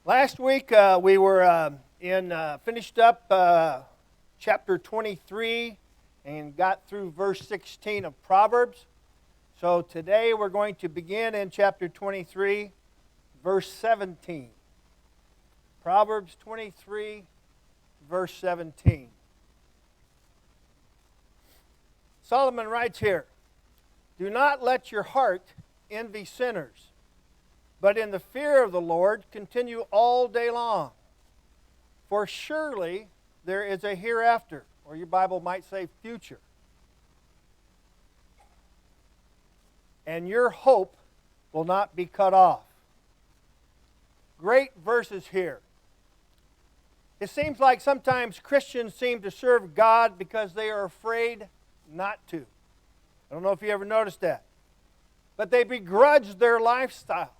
Last week we were finished up chapter 23 and got through verse 16 of Proverbs. So today we're going to begin in chapter 23, verse 17. Proverbs 23, verse 17. Solomon writes here, "Do not let your heart envy sinners, but in the fear of the Lord continue all day long. For surely there is a hereafter," or your Bible might say future, "and your hope will not be cut off." Great verses here. It seems like sometimes Christians seem to serve God because they are afraid not to. I don't know if you ever noticed that. But they begrudge their lifestyle.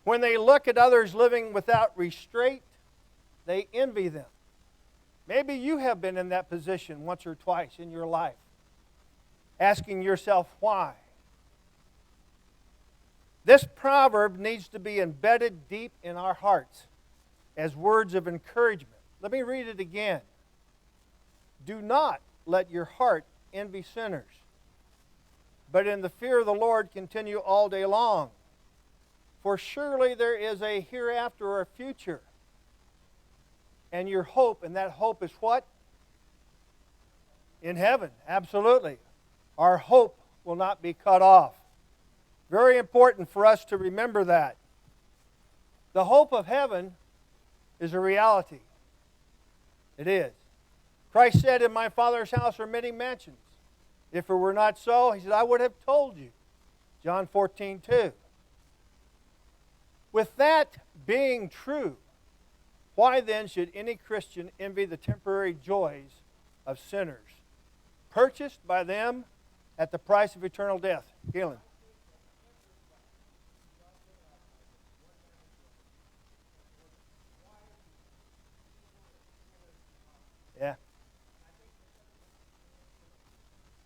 When they look at others living without restraint, they envy them. Maybe you have been in that position once or twice in your life, asking yourself why. This proverb needs to be embedded deep in our hearts as words of encouragement. Let me read it again. "Do not let your heart envy sinners, but in the fear of the Lord continue all day long. For surely there is a hereafter or a future. And your hope," and that hope is what? In heaven, absolutely. Our hope will not be cut off. Very important for us to remember that. The hope of heaven is a reality. It is. Christ said, "In my Father's house are many mansions. If it were not so," he said, "I would have told you." John 14:2. With that being true, why then should any Christian envy the temporary joys of sinners, purchased by them at the price of eternal death? Galen. Yeah.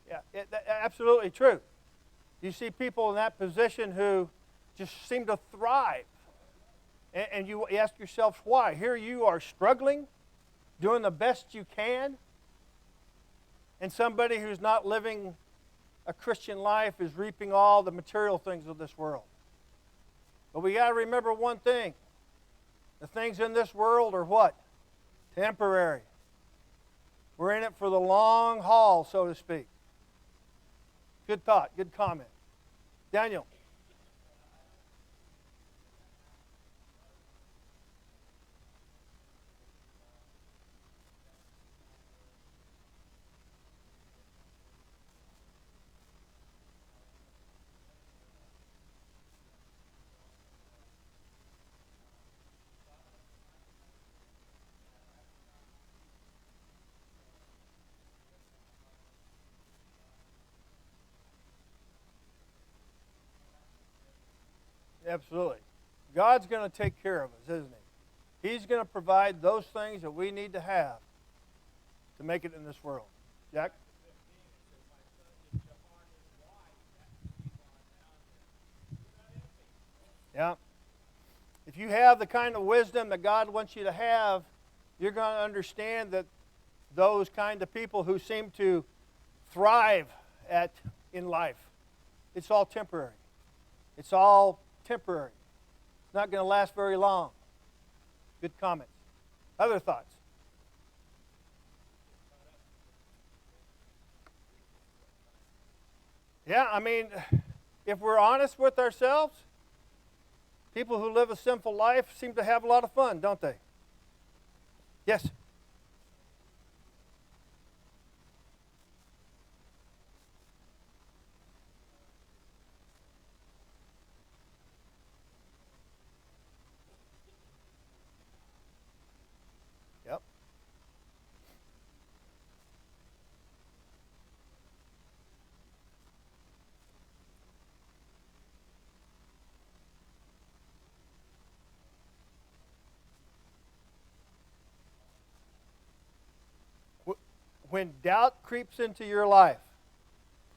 Yeah, absolutely true. You see people in that position who just seem to thrive. And you ask yourself why. Here you are struggling, doing the best you can, and somebody who's not living a Christian life is reaping all the material things of this world. But we got to remember one thing. The things in this world are what? Temporary. We're in it for the long haul, so to speak. Good thought, good comment. Daniel. Absolutely. God's going to take care of us, isn't He? He's going to provide those things that we need to have to make it in this world. Jack? Yeah. If you have the kind of wisdom that God wants you to have, you're going to understand that those kind of people who seem to thrive in life, it's all temporary. It's all temporary. It's not going to last very long. Good comments. Other thoughts? Yeah, I mean, if we're honest with ourselves, people who live a sinful life seem to have a lot of fun, don't they? Yes? Yep. When doubt creeps into your life,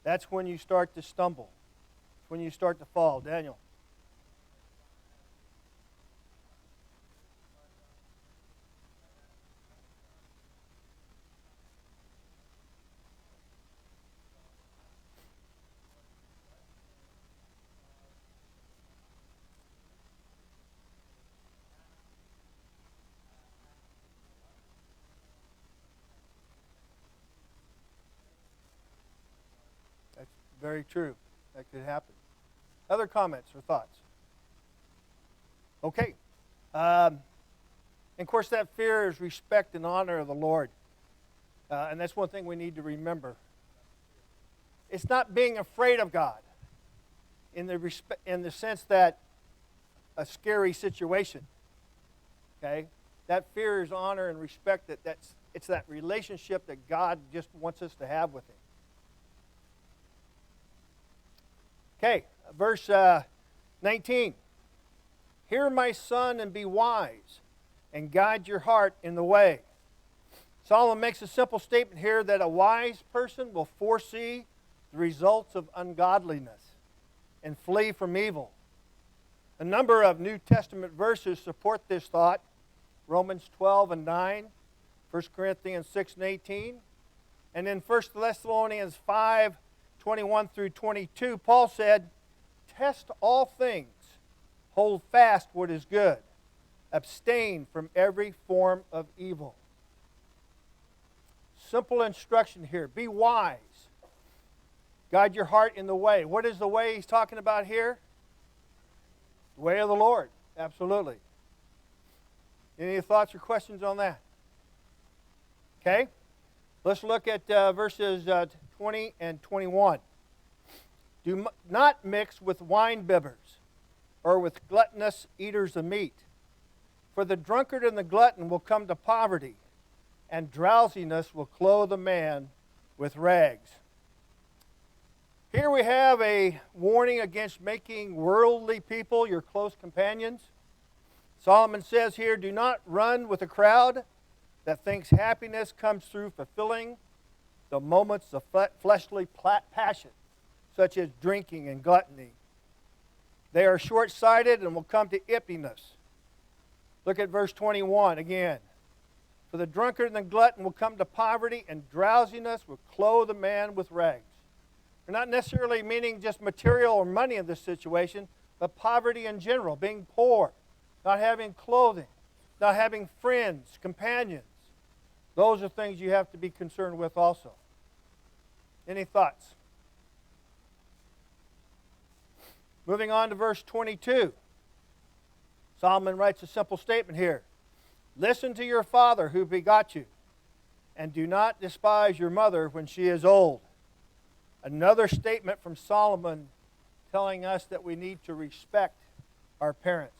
that's when you start to stumble, when you start to fall. Daniel. Very true. That could happen. Other comments or thoughts? Okay. And of course, that fear is respect and honor of the Lord. And that's one thing we need to remember. It's not being afraid of God in the sense that a scary situation. Okay? That fear is honor and respect. It's that relationship that God just wants us to have with Him. Okay, verse 19. Hear, my son, and be wise, and guide your heart in the way. Solomon makes a simple statement here that a wise person will foresee the results of ungodliness and flee from evil. A number of New Testament verses support this thought. Romans 12 and 9, 1 Corinthians 6 and 18, and in 1 Thessalonians 5, 21 through 22, Paul said, test all things, hold fast what is good, abstain from every form of evil. Simple instruction here. Be wise. Guide your heart in the way. What is the way he's talking about here? The way of the Lord. Absolutely. Any thoughts or questions on that? Okay. Let's look at verses 20 and 21. Do not mix with wine bibbers or with gluttonous eaters of meat. For the drunkard and the glutton will come to poverty, and drowsiness will clothe a man with rags. Here we have a warning against making worldly people your close companions. Solomon says here, do not run with a crowd that thinks happiness comes through fulfilling the moments of fleshly passion, such as drinking and gluttony. They are short-sighted and will come to ippiness. Look at verse 21 again. For the drunkard and the glutton will come to poverty, and drowsiness will clothe a man with rags. We're not necessarily meaning just material or money in this situation, but poverty in general, being poor, not having clothing, not having friends, companions. Those are things you have to be concerned with also. Any thoughts? Moving on to verse 22. Solomon writes a simple statement here. Listen to your father who begot you, and do not despise your mother when she is old. Another statement from Solomon telling us that we need to respect our parents.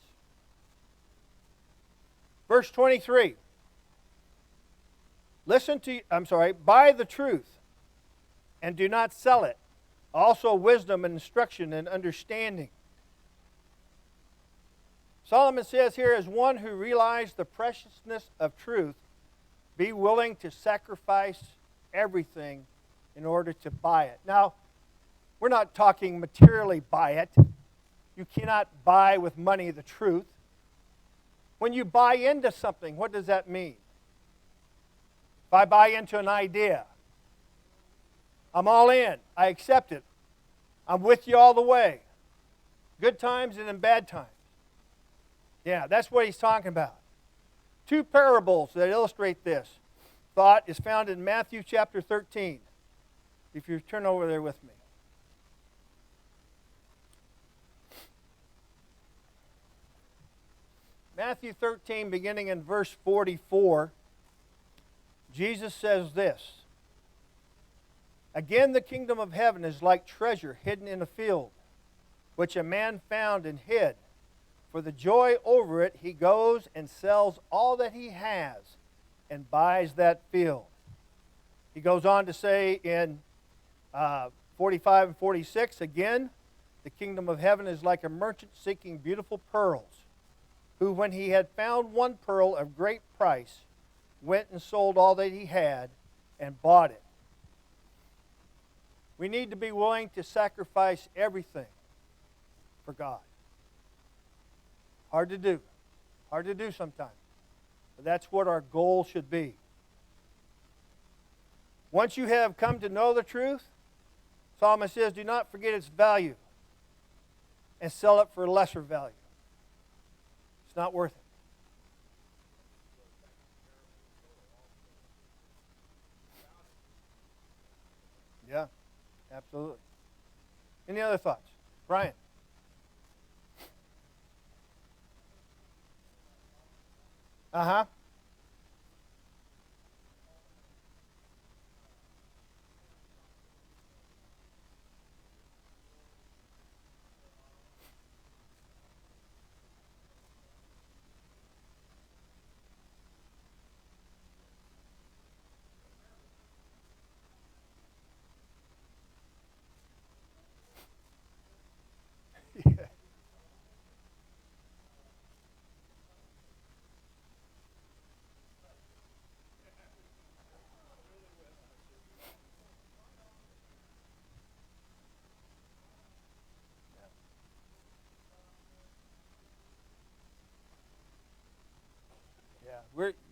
Verse 23. Buy the truth and do not sell it. Also wisdom and instruction and understanding. Solomon says here, as one who realized the preciousness of truth, be willing to sacrifice everything in order to buy it. Now, we're not talking materially buy it. You cannot buy with money the truth. When you buy into something, what does that mean? If I buy into an idea, I'm all in. I accept it. I'm with you all the way. Good times and in bad times. Yeah, that's what he's talking about. Two parables that illustrate this thought is found in Matthew chapter 13. If you turn over there with me. Matthew 13, beginning in verse 44, Jesus says this. Again, the kingdom of heaven is like treasure hidden in a field, which a man found and hid. For the joy over it, he goes and sells all that he has and buys that field. He goes on to say in 45 and 46, again, the kingdom of heaven is like a merchant seeking beautiful pearls, who, when he had found one pearl of great price, went and sold all that he had and bought it. We need to be willing to sacrifice everything for God. Hard to do. Hard to do sometimes. But that's what our goal should be. Once you have come to know the truth, Solomon says, do not forget its value and sell it for a lesser value. It's not worth it. Yeah, absolutely. Any other thoughts? Brian? Uh-huh.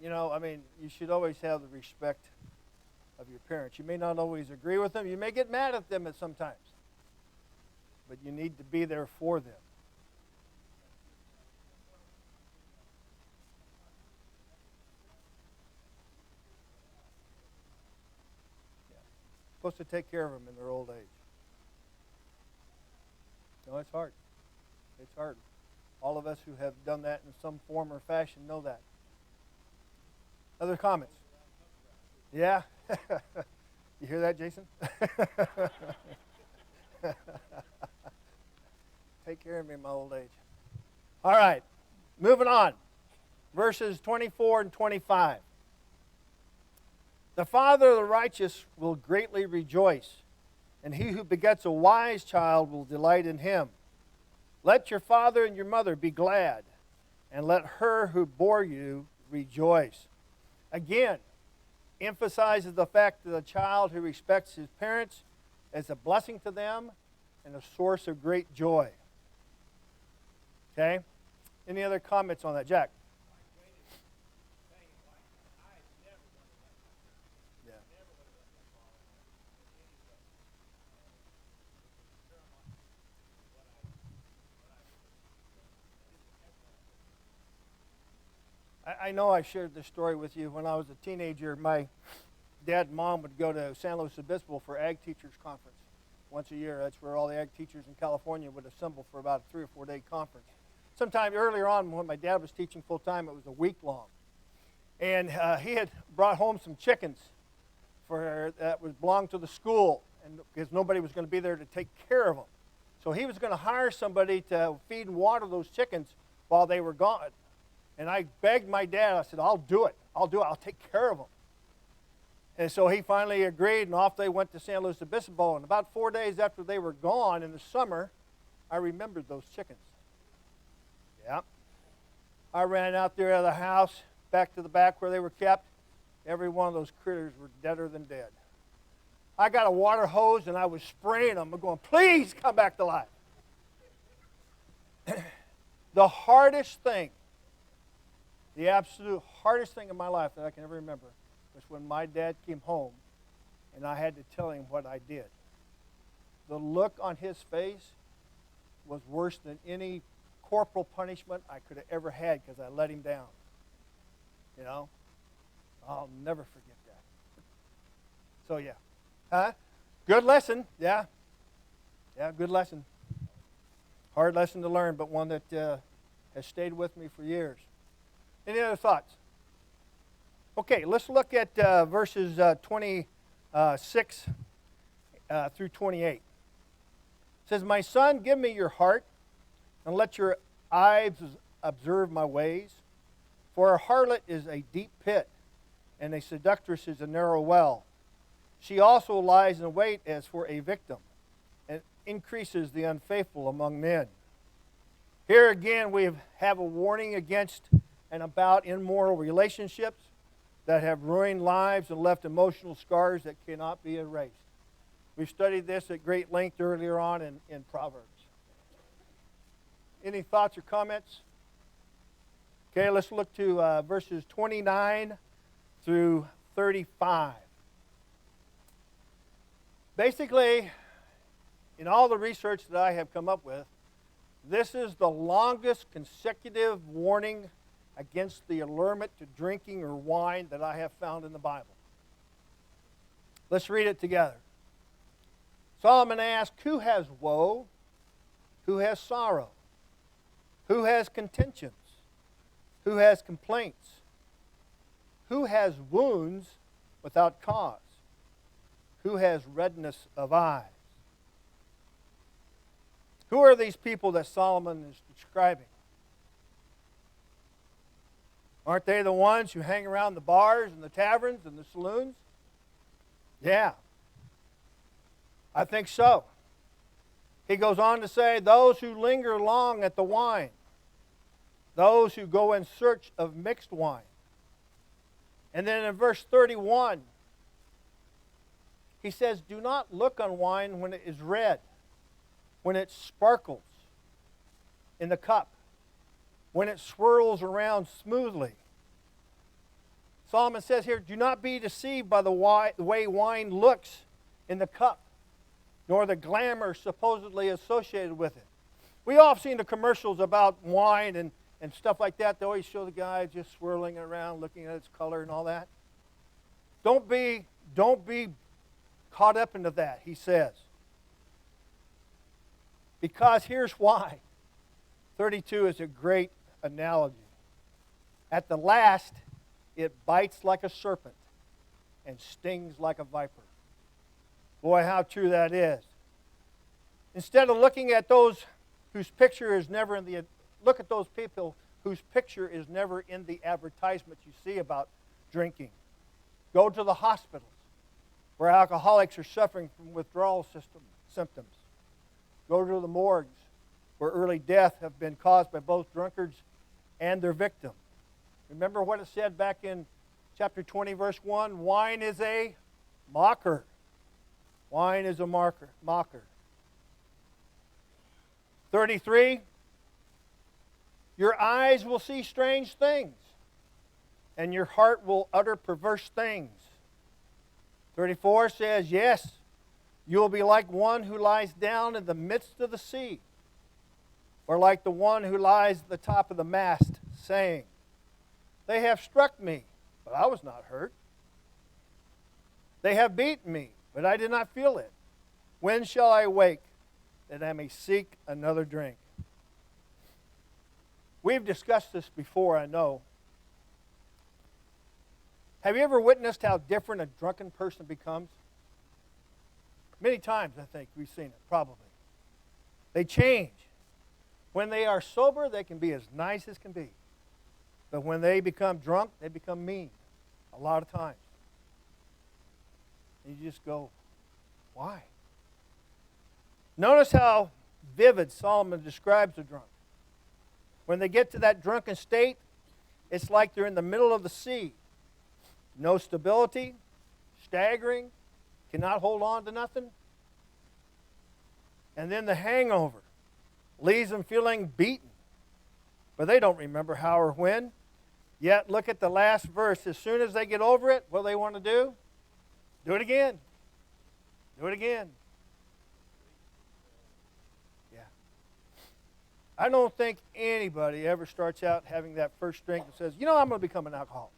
Yeah, you should always have the respect of your parents. You may not always agree with them. You may get mad at them at sometimes, but you need to be there for them. Yeah. Supposed to take care of them in their old age. No, it's hard. It's hard. All of us who have done that in some form or fashion know that. Other comments? Yeah? You hear that, Jason? Take care of me in my old age. All right, moving on. Verses 24 and 25. The father of the righteous will greatly rejoice, and he who begets a wise child will delight in him. Let your father and your mother be glad, and let her who bore you rejoice. Again, emphasizes the fact that a child who respects his parents is a blessing to them and a source of great joy. Okay? Any other comments on that? Jack? Yeah. I know I shared this story with you. When I was a teenager, my dad and mom would go to San Luis Obispo for Ag Teachers Conference once a year. That's where all the ag teachers in California would assemble for about a 3 or 4 day conference. Sometime earlier on, when my dad was teaching full time, it was a week long. And he had brought home some chickens that belonged to the school, and because nobody was going to be there to take care of them. So he was going to hire somebody to feed and water those chickens while they were gone. And I begged my dad, I said, I'll do it. I'll take care of them. And so he finally agreed, and off they went to San Luis Obispo. And about 4 days after they were gone in the summer, I remembered those chickens. Yeah. I ran out there out of the house, back to the back where they were kept. Every one of those critters were deader than dead. I got a water hose, and I was spraying them, going, please come back to life. The hardest thing, the absolute hardest thing in my life that I can ever remember was when my dad came home and I had to tell him what I did. The look on his face was worse than any corporal punishment I could have ever had because I let him down. You know? I'll never forget that. So, yeah. Huh? Good lesson. Yeah. Yeah, good lesson. Hard lesson to learn, but one that has stayed with me for years. Any other thoughts? Okay, let's look at verses 26 through 28. It says, my son, give me your heart, and let your eyes observe my ways. For a harlot is a deep pit, and a seductress is a narrow well. She also lies in wait as for a victim, and increases the unfaithful among men. Here again we have a warning against and about immoral relationships that have ruined lives and left emotional scars that cannot be erased. We've studied this at great length earlier on in Proverbs. Any thoughts or comments? Okay, let's look to verses 29 through 35. Basically, in all the research that I have come up with, this is the longest consecutive warning against the allurement to drinking or wine that I have found in the Bible. Let's read it together. Solomon asked, who has woe? Who has sorrow? Who has contentions? Who has complaints? Who has wounds without cause? Who has redness of eyes? Who are these people that Solomon is describing? Aren't they the ones who hang around the bars and the taverns and the saloons? Yeah, I think so. He goes on to say, those who linger long at the wine, those who go in search of mixed wine. And then in verse 31, he says, do not look on wine when it is red, when it sparkles in the cup, when it swirls around smoothly. Solomon says here, do not be deceived by the way wine looks in the cup, nor the glamour supposedly associated with it. We all have seen the commercials about wine and stuff like that. They always show the guy just swirling around, looking at its color and all that. Don't be caught up into that, he says. Because here's why. 32 is a great analogy. At the last, it bites like a serpent and stings like a viper. Boy, how true that is. Instead of looking at those whose picture is never in the... Look at those people whose picture is never in the advertisements you see about drinking. Go to the hospitals where alcoholics are suffering from withdrawal symptoms. Go to the morgues where early death have been caused by both drunkards and their victim. Remember what it said back in chapter 20, verse 1? Wine is a mocker. Wine is a mocker. 33, your eyes will see strange things, and your heart will utter perverse things. 34 says, yes, you will be like one who lies down in the midst of the sea, or like the one who lies at the top of the mast, saying, they have struck me, but I was not hurt. They have beaten me, but I did not feel it. When shall I wake, that I may seek another drink? We've discussed this before, I know. Have you ever witnessed how different a drunken person becomes? Many times, I think, we've seen it, probably. They change. When they are sober, they can be as nice as can be. But when they become drunk, they become mean. A lot of times. And you just go, why? Notice how vivid Solomon describes the drunk. When they get to that drunken state, it's like they're in the middle of the sea. No stability, staggering, cannot hold on to nothing. And then the hangover leaves them feeling beaten. But they don't remember how or when. Yet, look at the last verse. As soon as they get over it, what do they want to do? Do it again. Do it again. Yeah. I don't think anybody ever starts out having that first drink and says, you know, I'm going to become an alcoholic.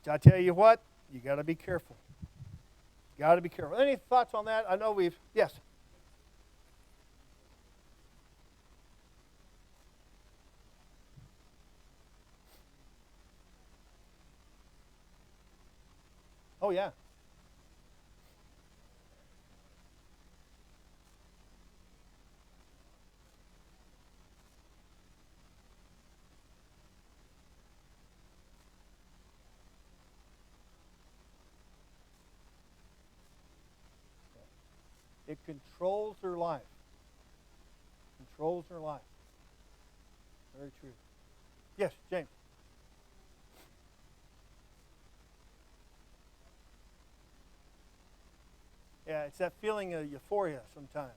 But I tell you what, you got to be careful. You got to be careful. Any thoughts on that? I know yes. Oh, yeah. It controls their life. Controls their life. Very true. Yes, James. Yeah, it's that feeling of euphoria sometimes.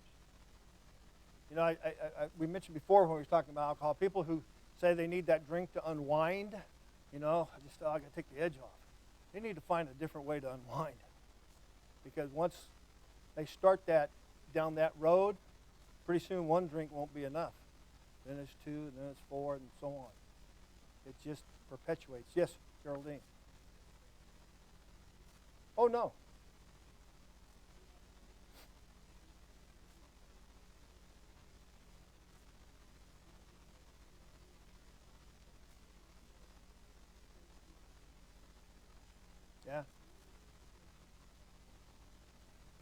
You know, we mentioned before when we were talking about alcohol, people who say they need that drink to unwind, you know, I got to take the edge off. They need to find a different way to unwind. Because once they start down that road, pretty soon one drink won't be enough. Then it's 2, and then it's 4, and so on. It just perpetuates. Yes, Geraldine. Oh, no. Yeah.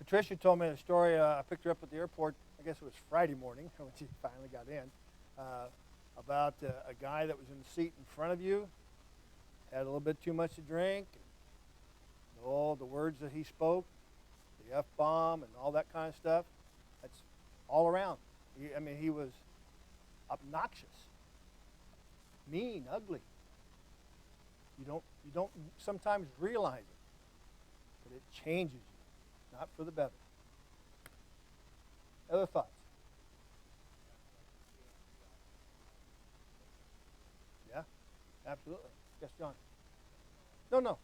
Patricia told me a story. I picked her up at the airport, I guess it was Friday morning when she finally got in, about a guy that was in the seat in front of you, had a little bit too much to drink, and all the words that he spoke, the F-bomb and all that kind of stuff, that's all around. He was obnoxious, mean, ugly. You don't sometimes realize it, but it changes you, not for the better. Other thoughts? Yeah, absolutely. Yes, John. No.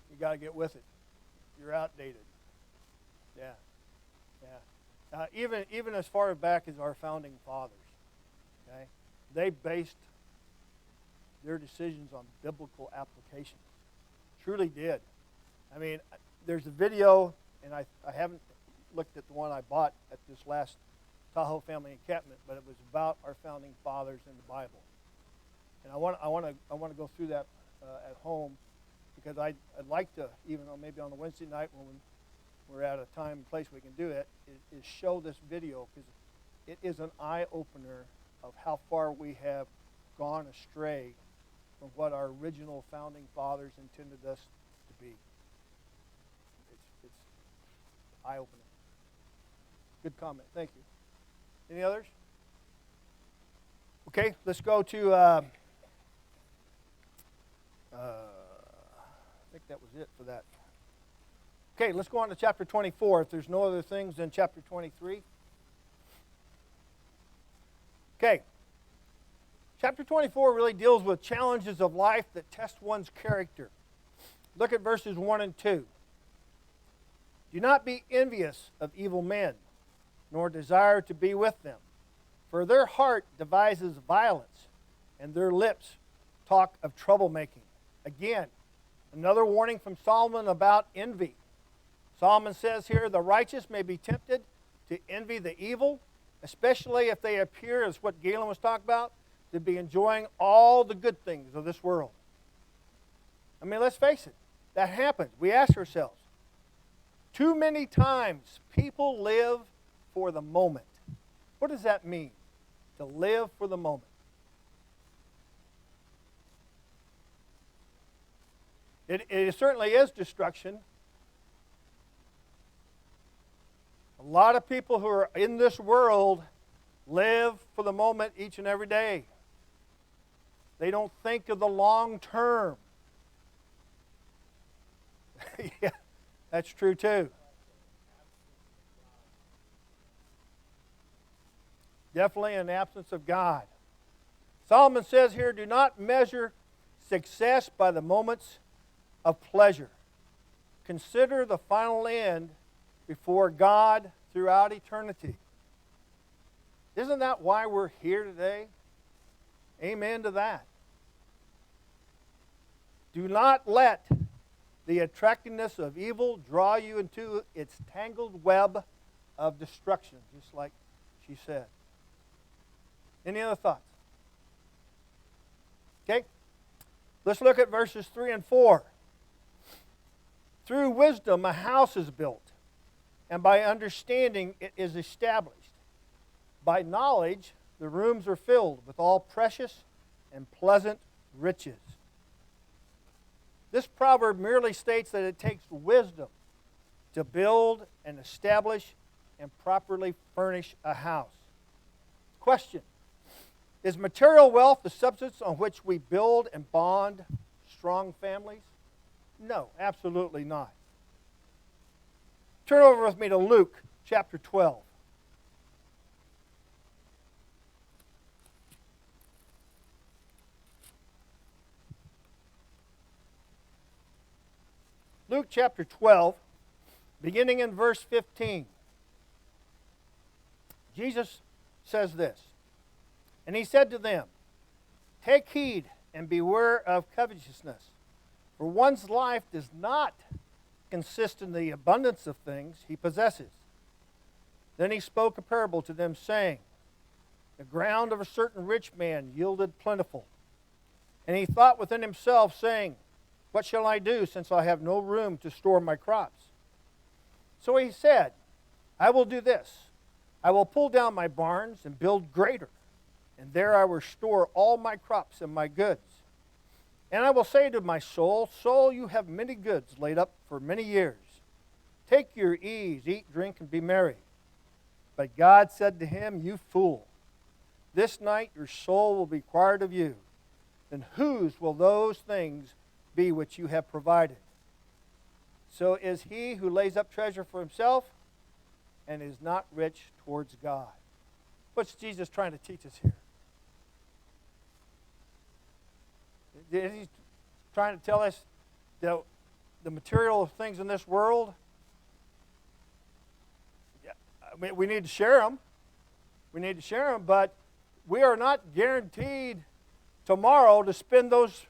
You got to get with it. You're outdated. Yeah, yeah. Even as far back as our founding fathers, okay, they based their decisions on biblical applications. Truly did. I mean, there's a video, and I haven't looked at the one I bought at this last Tahoe family encampment, but it was about our founding fathers in the Bible. And I want to go through that at home, because I'd like to, even though maybe on the Wednesday night when we're at a time and place we can do it, is show this video, because it is an eye-opener of how far we have gone astray from what our original founding fathers intended us to be. It's eye-opening. Good comment. Thank you. Any others? Okay, let's go to, I think that was it for that. Okay, let's go on to chapter 24. If there's no other things, then chapter 23. Okay. Chapter 24 really deals with challenges of life that test one's character. Look at verses 1 and 2. Do not be envious of evil men, nor desire to be with them. For their heart devises violence, and their lips talk of troublemaking. Again, another warning from Solomon about envy. Solomon says here, the righteous may be tempted to envy the evil, especially if they appear, as what Galen was talking about, to be enjoying all the good things of this world. I mean, let's face it, that happens. We ask ourselves, too many times people live for the moment. What does that mean, to live for the moment? It certainly is destruction. A lot of people who are in this world live for the moment each and every day. They don't think of the long term. Yeah, that's true too. Definitely an absence of God. Solomon says here, do not measure success by the moments of pleasure. Consider the final end before God throughout eternity. Isn't that why we're here today? Amen to that. Do not let the attractiveness of evil draw you into its tangled web of destruction, just like she said. Any other thoughts? Okay. Let's look at verses 3 and 4. Through wisdom a house is built, and by understanding it is established. By knowledge the rooms are filled with all precious and pleasant riches. This proverb merely states that it takes wisdom to build and establish and properly furnish a house. Question: is material wealth the substance on which we build and bond strong families? No, absolutely not. Turn over with me to Luke chapter 12. Luke chapter 12, beginning in verse 15. Jesus says this, and he said to them, "Take heed and beware of covetousness, for one's life does not consist in the abundance of things he possesses." Then he spoke a parable to them, saying, "The ground of a certain rich man yielded plentiful. And he thought within himself, saying, What shall I do, since I have no room to store my crops? So he said, I will do this. I will pull down my barns and build greater, and there I will store all my crops and my goods. And I will say to my soul, Soul, you have many goods laid up for many years. Take your ease, eat, drink, and be merry. But God said to him, You fool, this night your soul will be required of you. Then whose will those things be which you have provided? So is he who lays up treasure for himself and is not rich towards God." What's Jesus trying to teach us here? Is he trying to tell us that the material things in this world, we need to share them. We need to share them, but we are not guaranteed tomorrow to spend those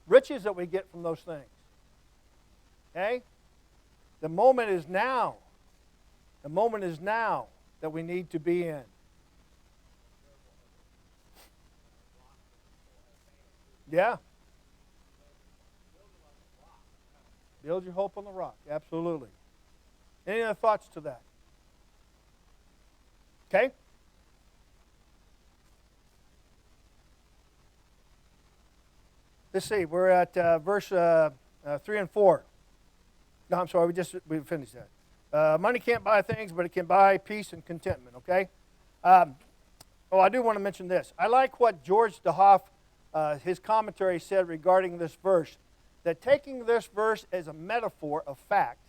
riches that we get from those things. Okay? The moment is now. The moment is now that we need to be in. Yeah. Build your hope on the rock. Absolutely. Any other thoughts to that? Okay? Let's see. We're at verse 3 and 4. No, I'm sorry. We finished that. Money can't buy things, but it can buy peace and contentment. Okay. I do want to mention this. I like what George DeHoff, his commentary, said regarding this verse. That taking this verse as a metaphor of fact,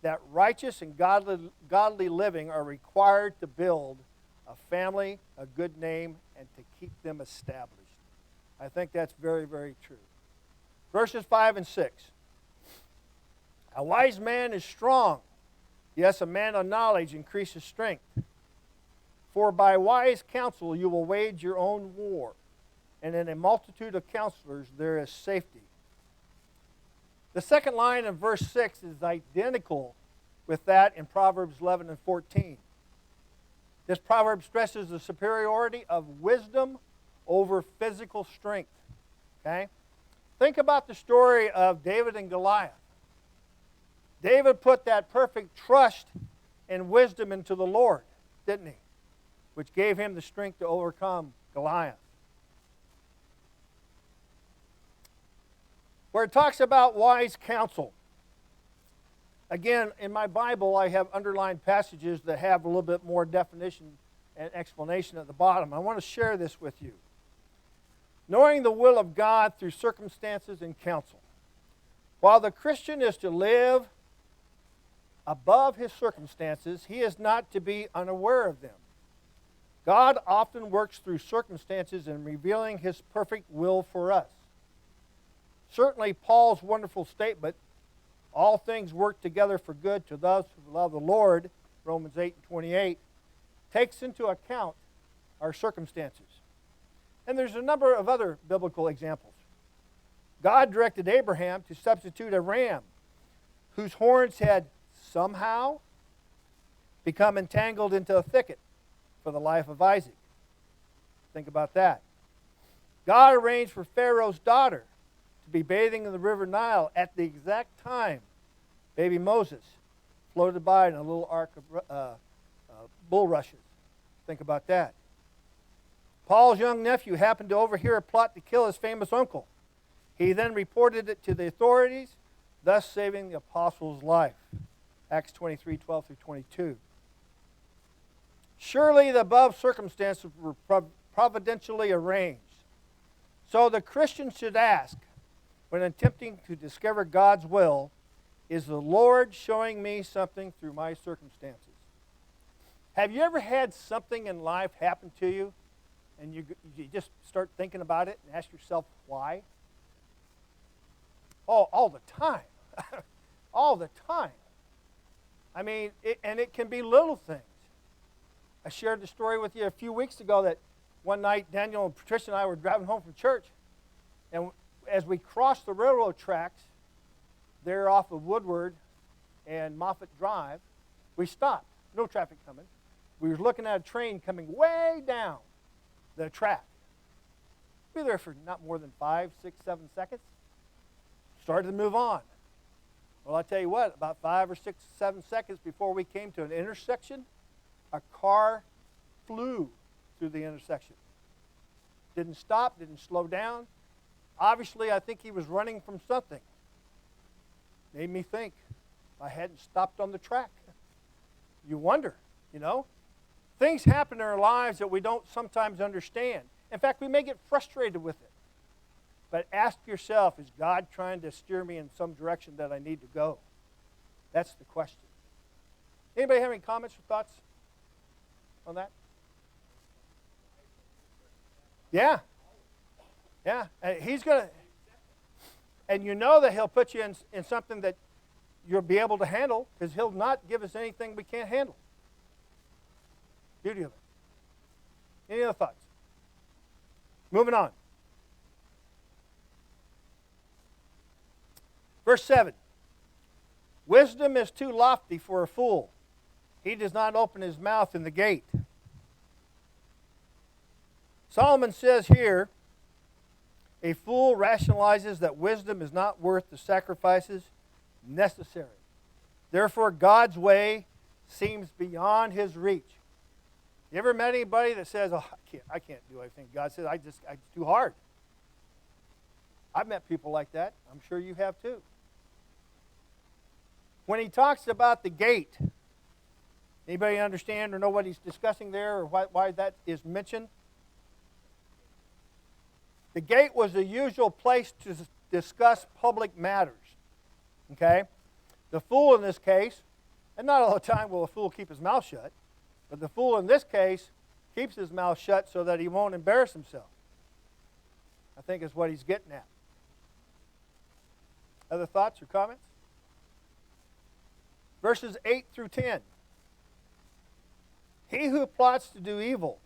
that righteous and godly living are required to build a family, a good name, and to keep them established. I think that's very, very true. Verses 5 and 6. A wise man is strong. Yes, a man of knowledge increases strength. For by wise counsel you will wage your own war, and in a multitude of counselors there is safety. The second line in verse 6 is identical with that in Proverbs 11 and 14. This proverb stresses the superiority of wisdom over physical strength. Okay? Think about the story of David and Goliath. David put that perfect trust and wisdom into the Lord, didn't he? Which gave him the strength to overcome Goliath. Where it talks about wise counsel. Again, in my Bible, I have underlined passages that have a little bit more definition and explanation at the bottom. I want to share this with you. Knowing the will of God through circumstances and counsel. While the Christian is to live above his circumstances, he is not to be unaware of them. God often works through circumstances in revealing his perfect will for us. Certainly, Paul's wonderful statement, all things work together for good to those who love the Lord, Romans 8:28, takes into account our circumstances. And there's a number of other biblical examples. God directed Abraham to substitute a ram whose horns had somehow become entangled into a thicket for the life of Isaac. Think about that. God arranged for Pharaoh's daughter to be bathing in the river Nile at the exact time baby Moses floated by in a little ark of bulrushes. Think about that. Paul's young nephew happened to overhear a plot to kill his famous uncle. He then reported it to the authorities, thus saving the apostle's life. Acts 23, 12 through 22. Surely the above circumstances were providentially arranged. So the Christian should ask, when attempting to discover God's will, is the Lord showing me something through my circumstances? Have you ever had something in life happen to you, and you just start thinking about it and ask yourself why? Oh, all the time. All the time. I mean, it can be little things. I shared the story with you a few weeks ago that one night Daniel and Patricia and I were driving home from church, and as we crossed the railroad tracks there off of Woodward and Moffett Drive, we stopped. No traffic coming. We were looking at a train coming way down the track. We were there for not more than 5, 6, 7 seconds. Started to move on. Well, I tell you what, about 5 or 6, 7 seconds before we came to an intersection, a car flew through the intersection. Didn't stop, didn't slow down. Obviously, I think he was running from something. Made me think, if I hadn't stopped on the track. You wonder, you know. Things happen in our lives that we don't sometimes understand. In fact, we may get frustrated with it. But ask yourself, is God trying to steer me in some direction that I need to go? That's the question. Anybody have any comments or thoughts on that? Yeah. Yeah. He's going to, and you know that he'll put you in something that you'll be able to handle, because he'll not give us anything we can't handle. Beauty of it. Any other thoughts? Moving on. Verse 7. Wisdom is too lofty for a fool. He does not open his mouth in the gate. Solomon says here, a fool rationalizes that wisdom is not worth the sacrifices necessary. Therefore, God's way seems beyond his reach. You ever met anybody that says, oh, I can't do everything God says, it's too hard? I've met people like that. I'm sure you have too. When he talks about the gate, anybody understand or know what he's discussing there, or why that is mentioned? The gate was the usual place to discuss public matters. Okay? The fool in this case, and not all the time will a fool keep his mouth shut, but the fool in this case keeps his mouth shut so that he won't embarrass himself. I think is what he's getting at. Other thoughts or comments? Verses 8 through 10. He who plots to do evil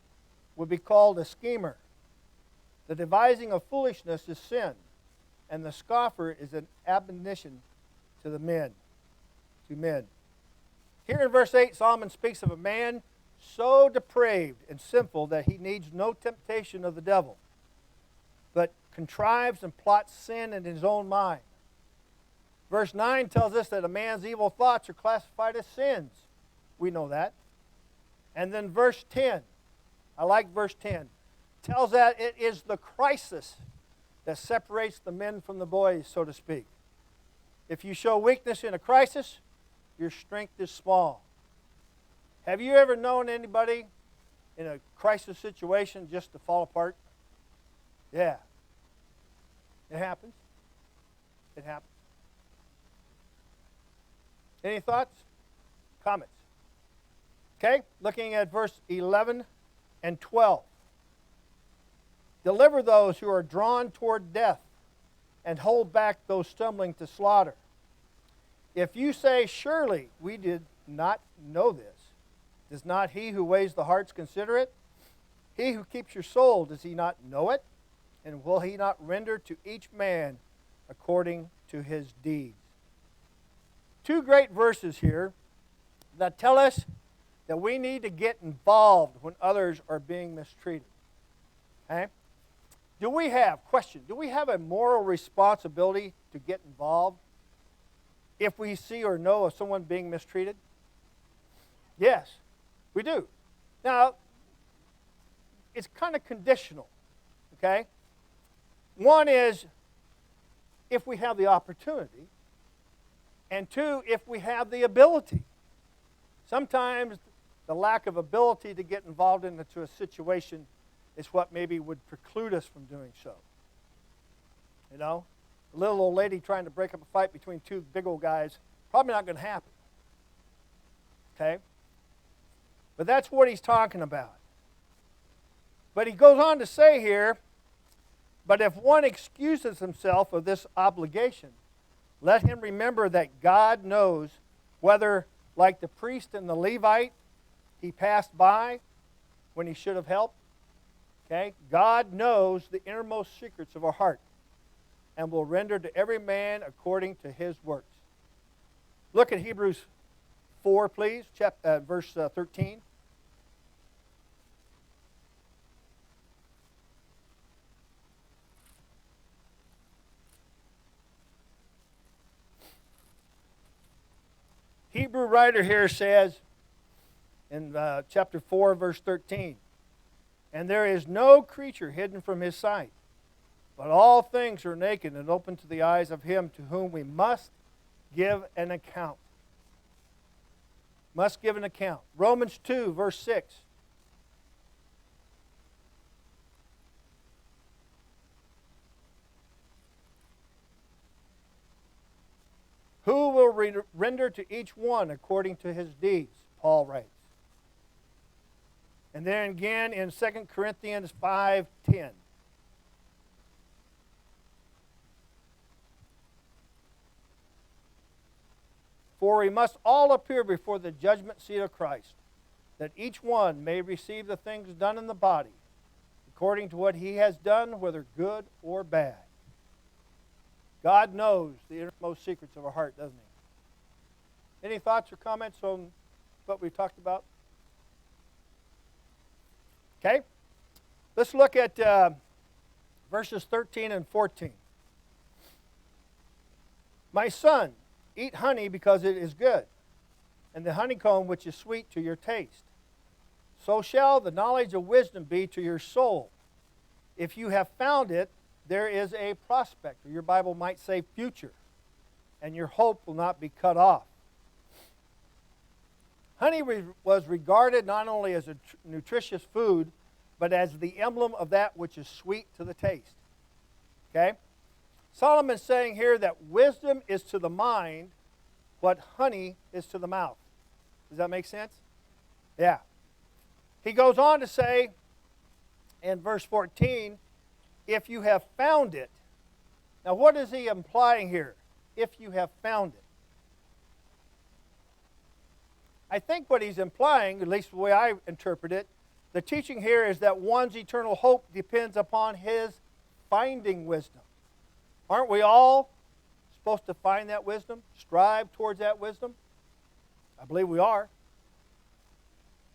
will be called a schemer. The devising of foolishness is sin, and the scoffer is an admonition to men. Here in verse 8, Solomon speaks of a man so depraved and sinful that he needs no temptation of the devil, but contrives and plots sin in his own mind. Verse 9 tells us that a man's evil thoughts are classified as sins. We know that. And then verse 10, I like verse 10, tells that it is the crisis that separates the men from the boys, so to speak. If you show weakness in a crisis, your strength is small. Have you ever known anybody in a crisis situation just to fall apart? Yeah. It happens. It happens. Any thoughts? Comments? Okay, looking at verse 11 and 12. Deliver those who are drawn toward death, and hold back those stumbling to slaughter. If you say, surely we did not know this, does not he who weighs the hearts consider it? He who keeps your soul, does he not know it? And will he not render to each man according to his deeds? Two great verses here that tell us that we need to get involved when others are being mistreated. Okay? Do we have a moral responsibility to get involved if we see or know of someone being mistreated? Yes, we do. Now, it's kind of conditional, okay? One is if we have the opportunity, And two, if we have the ability. Sometimes the lack of ability to get involved into a situation is what maybe would preclude us from doing so. You know, a little old lady trying to break up a fight between two big old guys, probably not going to happen. Okay? But that's what he's talking about. But he goes on to say here, but if one excuses himself of this obligation, let him remember that God knows whether, like the priest and the Levite, he passed by when he should have helped. Okay? God knows the innermost secrets of our heart and will render to every man according to his works. Look at Hebrews 4, please, verse 13. Hebrew writer here says in chapter 4, verse 13, and there is no creature hidden from his sight, but all things are naked and open to the eyes of him to whom we must give an account. Must give an account. Romans 2, verse 6. Who will render to each one according to his deeds, Paul writes. And then again in 2 Corinthians 5:10. For we must all appear before the judgment seat of Christ, that each one may receive the things done in the body, according to what he has done, whether good or bad. God knows the innermost secrets of our heart, doesn't he? Any thoughts or comments on what we've talked about? Okay. Let's look at verses 13 and 14. My son, eat honey because it is good, and the honeycomb which is sweet to your taste. So shall the knowledge of wisdom be to your soul. If you have found it, there is a prospect, or your Bible might say future, and your hope will not be cut off. Honey was regarded not only as a nutritious food, but as the emblem of that which is sweet to the taste. Okay? Solomon's saying here that wisdom is to the mind what honey is to the mouth. Does that make sense? Yeah. He goes on to say in verse 14, if you have found it. Now what is he implying here? If you have found it. I think what he's implying, at least the way I interpret it, the teaching here is that one's eternal hope depends upon his finding wisdom. Aren't we all supposed to find that wisdom? Strive towards that wisdom? I believe we are.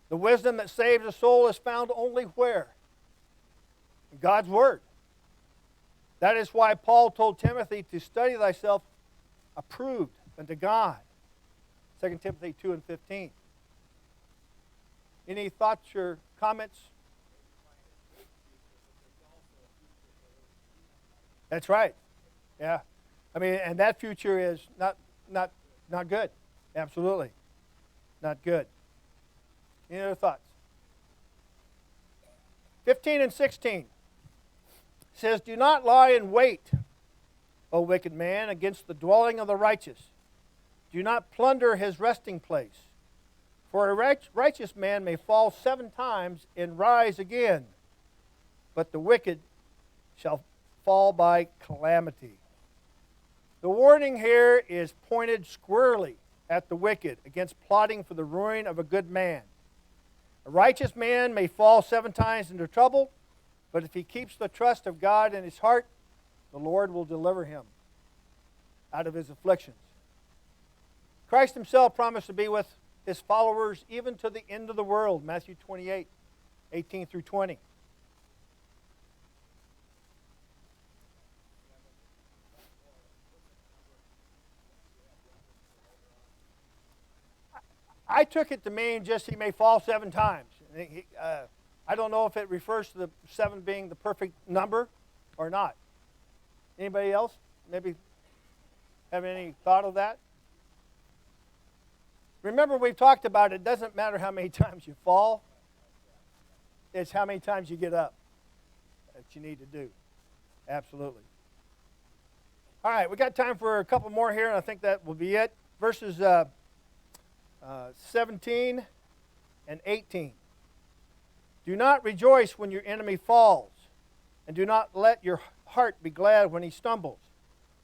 The wisdom that saves a soul is found only where? In God's Word. That is why Paul told Timothy to study thyself approved unto God. 2 Timothy 2 and 15. Any thoughts or comments? That's right. Yeah. I mean, and that future is not good. Absolutely. Not good. Any other thoughts? 15 and 16. Says, do not lie in wait, O wicked man, against the dwelling of the righteous. Do not plunder his resting place. For a righteous man may fall 7 times and rise again, but the wicked shall fall by calamity. The warning here is pointed squarely at the wicked against plotting for the ruin of a good man. A righteous man may fall 7 times into trouble, but if he keeps the trust of God in his heart, the Lord will deliver him out of his afflictions. Christ himself promised to be with his followers even to the end of the world, Matthew 28, 18 through 20. I took it to mean just he may fall 7 times. I don't know if it refers to the 7 being the perfect number or not. Anybody else maybe have any thought of that? Remember, we've talked about it doesn't matter how many times you fall, it's how many times you get up that you need to do. Absolutely. All right, we got time for a couple more here, and I think that will be it. Verses 17 and 18. Do not rejoice when your enemy falls, and do not let your heart be glad when he stumbles,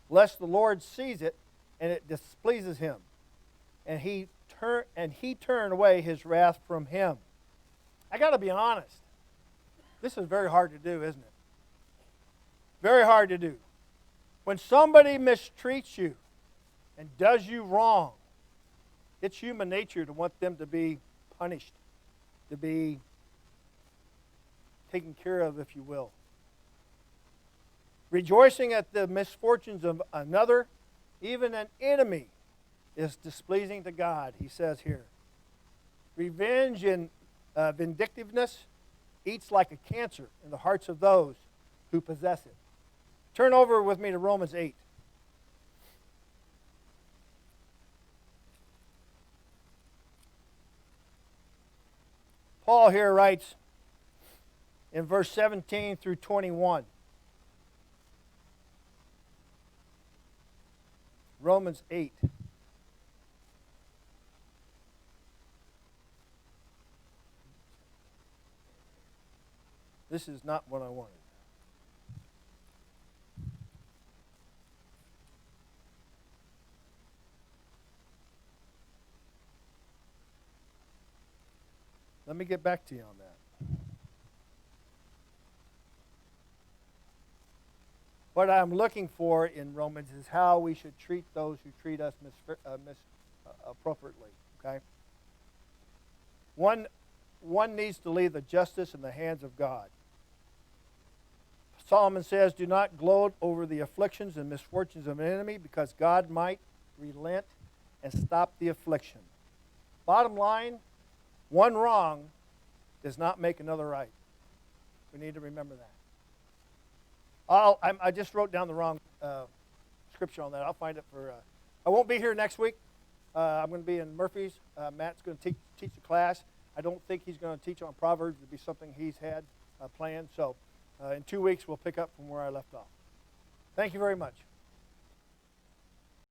lest the Lord sees it and it displeases him, and he turn away his wrath from him. I got to be honest. This is very hard to do, isn't it? Very hard to do. When somebody mistreats you and does you wrong, it's human nature to want them to be punished, to be taken care of, if you will. Rejoicing at the misfortunes of another, even an enemy, is displeasing to God, he says here. Revenge and vindictiveness eats like a cancer in the hearts of those who possess it. Turn over with me to Romans 8. Paul here writes in verse 17 through 21. Romans 8. This is not what I wanted. Let me get back to you on that. What I'm looking for in Romans is how we should treat those who treat us appropriately. Okay? One needs to leave the justice in the hands of God. Solomon says, do not gloat over the afflictions and misfortunes of an enemy, because God might relent and stop the affliction. Bottom line, one wrong does not make another right. We need to remember that. I just wrote down the wrong scripture on that. I'll find it for... I won't be here next week. I'm going to be in Murphy's. Matt's going to teach a class. I don't think he's going to teach on Proverbs. It'll be something he's had planned. So in 2 weeks, we'll pick up from where I left off. Thank you very much.